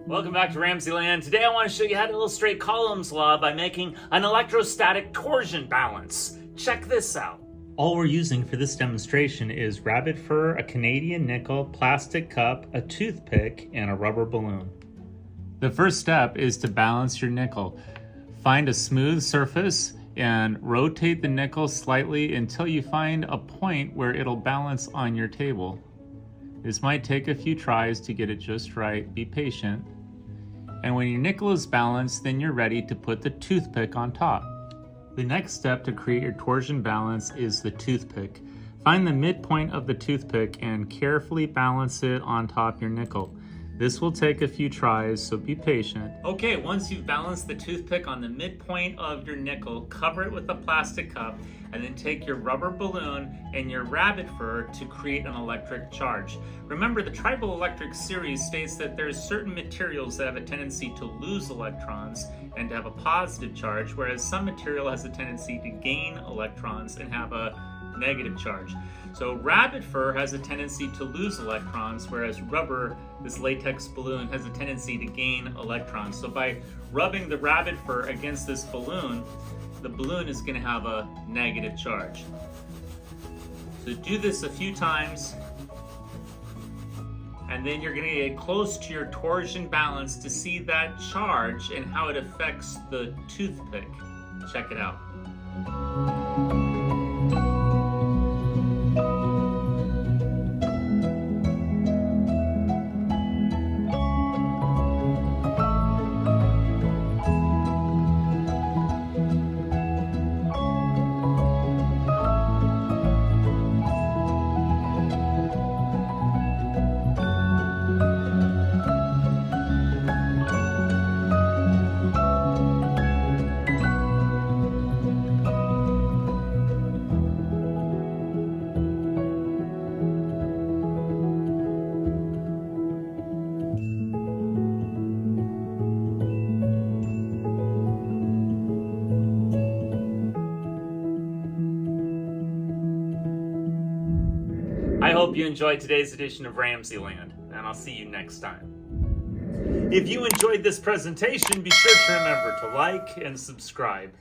Welcome back to RamZland. Today I want to show you how to illustrate Coulomb's law by making an electrostatic torsion balance. Check this out. All we're using for this demonstration is rabbit fur, a Canadian nickel, plastic cup, a toothpick, and a rubber balloon. The first step is to balance your nickel. Find a smooth surface and rotate the nickel slightly until you find a point where it'll balance on your table. This might take a few tries to get it just right. Be patient. And when your nickel is balanced, then you're ready to put the toothpick on top. The next step to create your torsion balance is the toothpick. Find the midpoint of the toothpick and carefully balance it on top your nickel. This will take a few tries, so be patient. Okay, once you've balanced the toothpick on the midpoint of your nickel, cover it with a plastic cup, and then take your rubber balloon and your rabbit fur to create an electric charge. Remember, the tribal electric series states that there's certain materials that have a tendency to lose electrons and to have a positive charge, whereas some material has a tendency to gain electrons and have a negative charge. So rabbit fur has a tendency to lose electrons, whereas rubber, this latex balloon, has a tendency to gain electrons. So by rubbing the rabbit fur against this balloon, the balloon is going to have a negative charge. So do this a few times, and then you're going to get close to your torsion balance to see that charge and how it affects the toothpick. Check it out. I hope you enjoyed today's edition of RamZland, and I'll see you next time. If you enjoyed this presentation, be sure to remember to like and subscribe.